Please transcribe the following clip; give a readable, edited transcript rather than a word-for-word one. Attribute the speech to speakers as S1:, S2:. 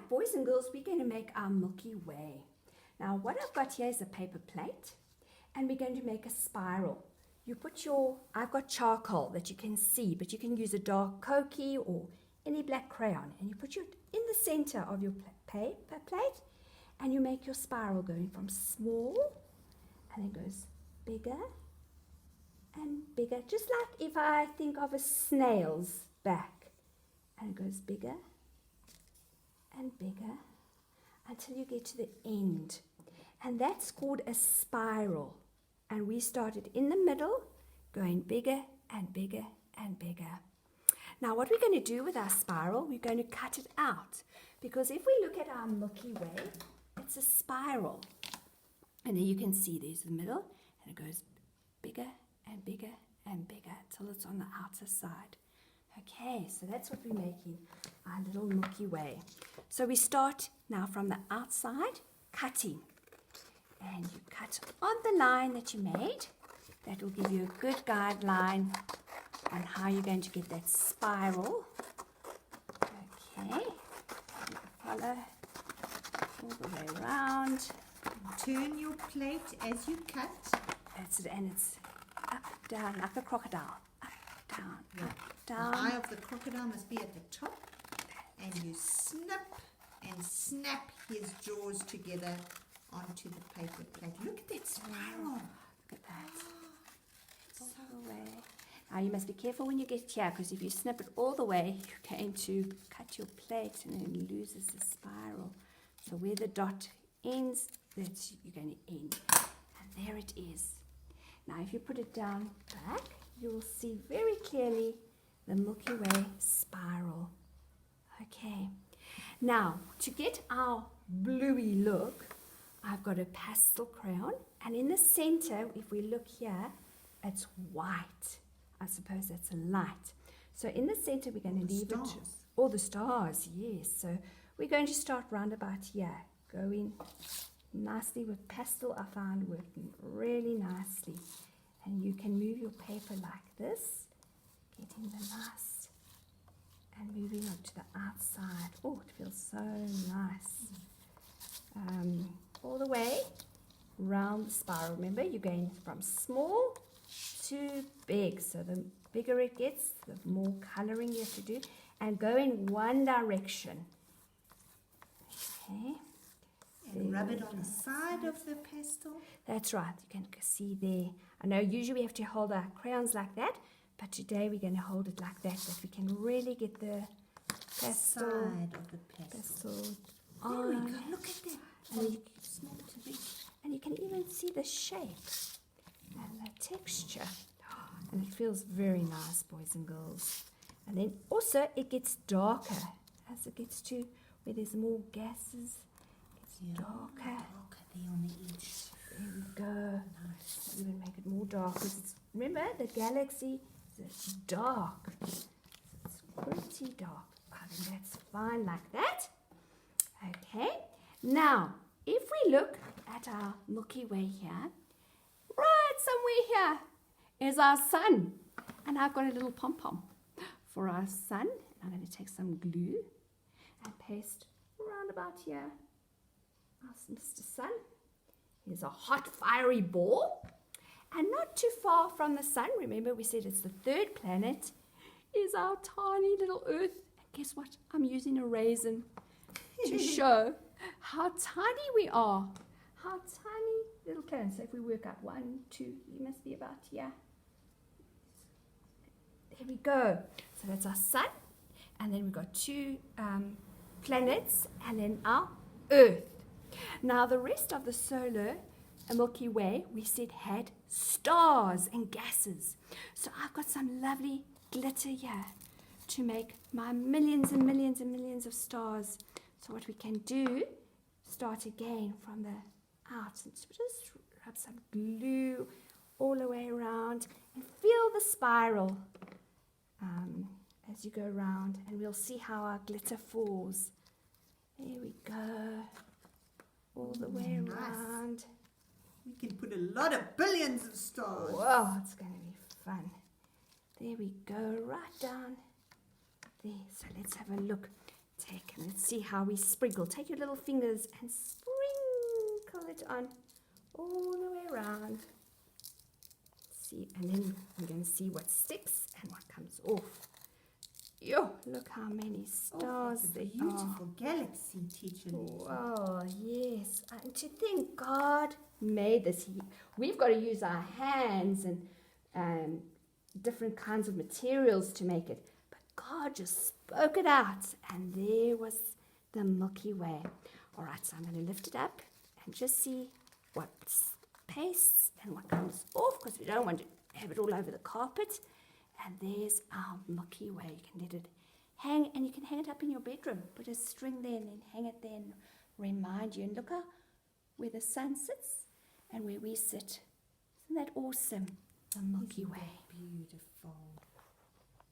S1: boys and girls, we're going to make our Milky Way. Now, what I've got here is a paper plate, and we're going to make a spiral. You put I've got charcoal that you can see, but you can use a dark Koki or any black crayon, and you put it in the center of your paper plate, and you make your spiral going from small, and it goes bigger and bigger, just like if I think of a snail's back, and it goes bigger and bigger until you get to the end, and that's called a spiral. And we started in the middle, going bigger and bigger and bigger. Now what we're going to do with our spiral, we're going to cut it out, because if we look at our Milky Way, it's a spiral, and then you can see there's the middle, and it goes bigger and bigger and bigger till it's on the outer side. Okay, so that's what we're making, our little Milky Way. So we start now from the outside, cutting. And you cut on the line that you made. That will give you a good guideline on how you're going to get that spiral. Okay, you follow all the way around.
S2: Turn your plate as you cut.
S1: That's it, and it's up, down, like a crocodile. Up, down, up, down.
S2: The eye of the crocodile must be at the top, and you snip and snap his jaws together onto the paper plate. Look at that spiral.
S1: Look at that. All the way. Now you must be careful when you get here, because if you snip it all the way, you're going to cut your plate and then it loses the spiral. So where the dot ends, that's you're going to end. And there it is. Now if you put it down back, you will see very clearly the Milky Way spiral. Okay. Now to get our bluey look, I've got a pastel crayon, and in the center, if we look here, it's white. I suppose that's a light. So in the center, we're going to leave it all the stars, yes. So we're going to start round about here, going nicely with pastel. I found working really nicely. And you can move your paper like this, getting the nice, and moving on to the outside. Oh, it feels so nice. All the way round the spiral. Remember, you're going from small to big. So the bigger it gets, the more coloring you have to do. And go in one direction. Okay.
S2: And rub it on the side of the pastel.
S1: That's right. You can see there. I know usually we have to hold our crayons like that, but today we're going to hold it like that we can really get the pastel
S2: Side of the pastel. There we go. Look at that.
S1: And
S2: Small to big.
S1: and you can even see the shape and the texture. And it feels very nice, boys and girls. And then also it gets darker as it gets to where there's more gases. It's darker.
S2: Darker there on the edge.
S1: There we go. Nice. Even make it more dark, because it's, remember, the galaxy is dark. It's pretty dark. I think that's fine like that. Okay. Now, if we look at our Milky Way here, right somewhere here is our sun. And I've got a little pom-pom for our sun. I'm going to take some glue and paste around about here. Our Mr. Sun. Here's a hot, fiery ball. And not too far from the sun, remember we said it's the third planet, is our tiny little Earth. And guess what? I'm using a raisin to show how tiny we are. How tiny little planet. So if we work out 1, 2, you must be about here. There we go. So that's our sun. And then we've got 2 planets, and then our Earth. Now the rest of the solar Milky Way, we said, had stars and gases. So I've got some lovely glitter here to make my millions and millions and millions of stars. So what we can do, start again from the out, and just rub some glue all the way around and feel the spiral as you go around, and we'll see how our glitter falls. There we go. All the way around.
S2: We can put a lot of billions of stars.
S1: Whoa, it's going to be fun. There we go, right down there. So let's have a look. It's take, and let's see how we sprinkle. Take your little fingers and sprinkle it on all the way around. See, and then we're going to see what sticks and what comes off. Yo, look how many stars
S2: it's a
S1: there
S2: beautiful galaxy, Teacher Lisa.
S1: are. Oh, yes. And to think God made this. We've got to use our hands and different kinds of materials to make it. But God just spoke it out, and there was the Milky Way. All right, so I'm going to lift it up and just see what pastes and what comes off, because we don't want to have it all over the carpet. And there's our Milky Way. You can let it hang, and you can hang it up in your bedroom. Put a string there and then hang it there and remind you. And look how where the sun sits and where we sit. Isn't that awesome? The Milky
S2: Isn't
S1: Way.
S2: that beautiful?